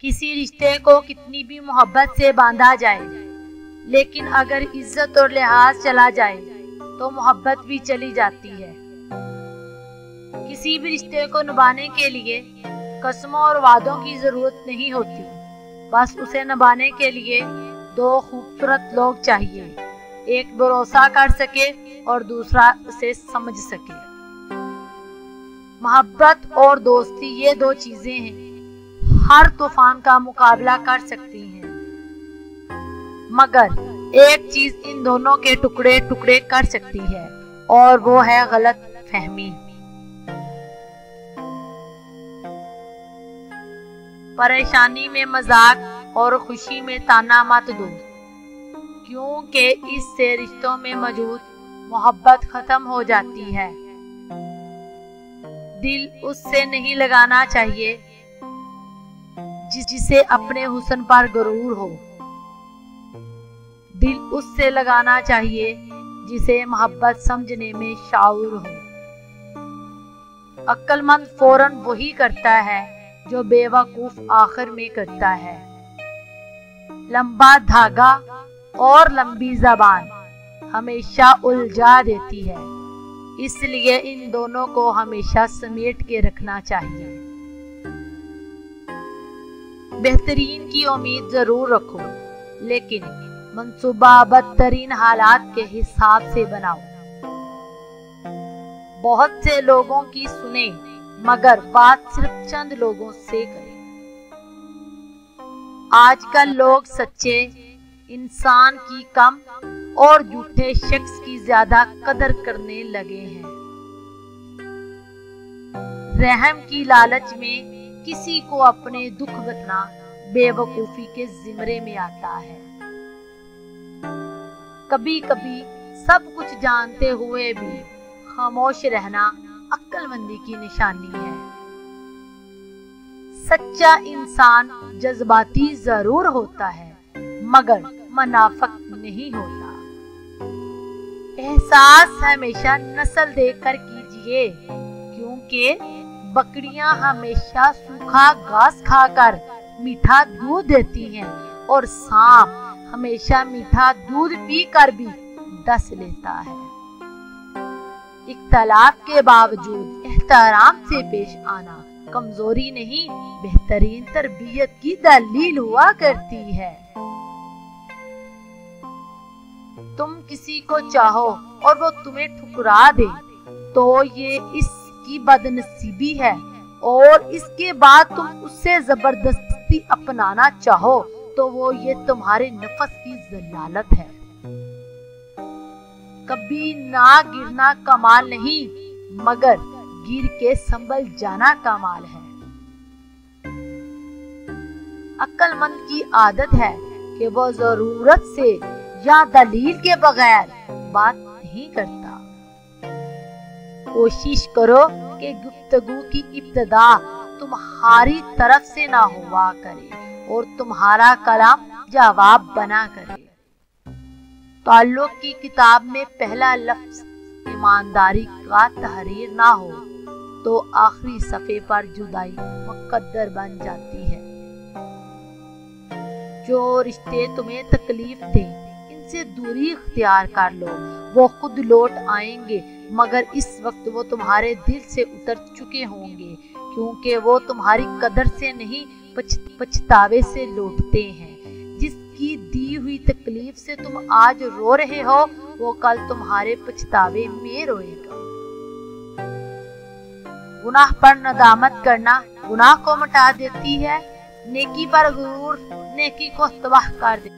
किसी रिश्ते को कितनी भी मोहब्बत से बांधा जाए, लेकिन अगर इज्जत और लिहाज चला जाए तो मोहब्बत भी चली जाती है। किसी भी रिश्ते को निभाने के लिए कसमों और वादों की जरूरत नहीं होती, बस उसे निभाने के लिए दो खूबसूरत लोग चाहिए, एक भरोसा कर सके और दूसरा उसे समझ सके। मोहब्बत और दोस्ती ये दो चीजें हैं, हर तूफान का मुकाबला कर सकती हैं, मगर एक चीज इन दोनों के टुकड़े टुकड़े कर सकती है और वो है गलत फहमी। परेशानी में मजाक और खुशी में ताना मत दो, क्योंकि इससे रिश्तों में मौजूद मोहब्बत खत्म हो जाती है। दिल उससे नहीं लगाना चाहिए जिसे अपने हुस्न पर गुरूर हो, दिल उससे लगाना चाहिए जिसे मोहब्बत समझने में शाऊर हो। अक्लमंद फौरन वही करता है जो बेवकूफ आखिर में करता है। लंबा धागा और लंबी जबान हमेशा उलझा देती है, इसलिए इन दोनों को हमेशा समेट के रखना चाहिए। बेहतरीन की उम्मीद जरूर रखो, लेकिन मंसूबा बदतरीन हालात के हिसाब से बनाओ। बहुत से लोगों की सुने, मगर बात सिर्फ चंद लोगों से करें। आजकल लोग सच्चे इंसान की कम और झूठे शख्स की ज्यादा कदर करने लगे हैं। रहम की लालच में किसी को अपने दुख बताना बेवकूफी के जिम्रे में आता है। कभी कभी सब कुछ जानते हुए भी खामोश रहना अक्लमंदी की निशानी है। सच्चा इंसान जज्बाती जरूर होता है, मगर मुनाफिक नहीं होता। एहसास हमेशा नस्ल देखकर कीजिए, क्योंकि बकरियां हमेशा सूखा घास खाकर मीठा दूध देती हैं और सांप हमेशा मीठा दूध पीकर भी डस लेता है। इख्तलाफ के बावजूद एहतराम से पेश आना कमजोरी नहीं, बेहतरीन तरबियत की दलील हुआ करती है। तुम किसी को चाहो और वो तुम्हें ठुकरा दे तो ये इसकी बदनसीबी है, और इसके बाद तुम उससे जबरदस्ती अपनाना चाहो तो वो ये तुम्हारे नफ्स की जलालत है। कभी ना गिरना कमाल नहीं, मगर गिर के संभल जाना कमाल है। अक्लमंद की आदत है कि वो जरूरत से या दलील के बगैर बात नहीं करता। कोशिश करो कि गुफ्तगू की इब्तिदा तुम्हारी तरफ से ना हुआ करे और तुम्हारा कलाम जवाब बना करे। ताल्लुक की किताब में पहला लफ्ज ईमानदारी का तहरीर ना हो तो आखिरी सफ़े पर जुदाई मुकद्दर बन जाती है। जो रिश्ते तुम्हें तकलीफ दें इनसे दूरी इख्तियार कर लो, वो खुद लौट आएंगे, मगर इस वक्त वो तुम्हारे दिल से उतर चुके होंगे, क्योंकि वो तुम्हारी कदर से नहीं पछतावे से लौटते हैं। जिसकी दी हुई तकलीफ से तुम आज रो रहे हो वो कल तुम्हारे पछतावे में रोएगा। गुनाह पर नदामत करना गुनाह को मिटा देती है, नेकी पर गुरूर नेकी को तबाह कर देती है।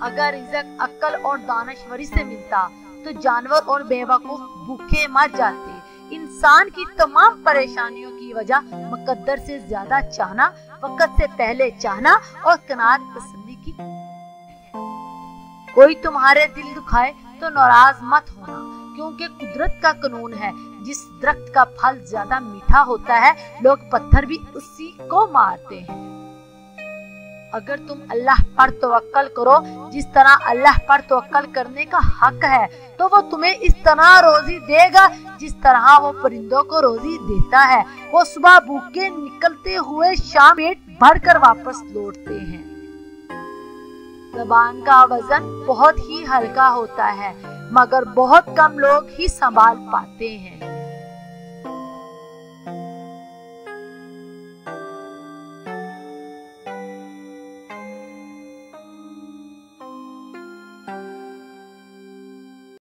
अगर रिज़्क अक्ल और दानश्वरी से मिलता तो जानवर और बेवकूफ भूखे मर जाते। इंसान की तमाम परेशानियों की वजह मुकद्दर से ज्यादा चाहना, वक्त से पहले चाहना और कनात पसंदी की। कोई तुम्हारे दिल दुखाए तो नाराज मत होना, क्योंकि कुदरत का कानून है, जिस दरख्त का फल ज्यादा मीठा होता है लोग पत्थर भी उसी को मारते हैं। अगर तुम अल्लाह पर तवक्कल करो जिस तरह अल्लाह पर तवक्कल करने का हक है, तो वो तुम्हें इस तरह रोजी देगा जिस तरह वो परिंदों को रोजी देता है। वो सुबह भूखे निकलते हुए शाम पेट बढ़कर वापस लौटते हैं। ज़बान का वजन बहुत ही हल्का होता है, मगर बहुत कम लोग ही संभाल पाते हैं।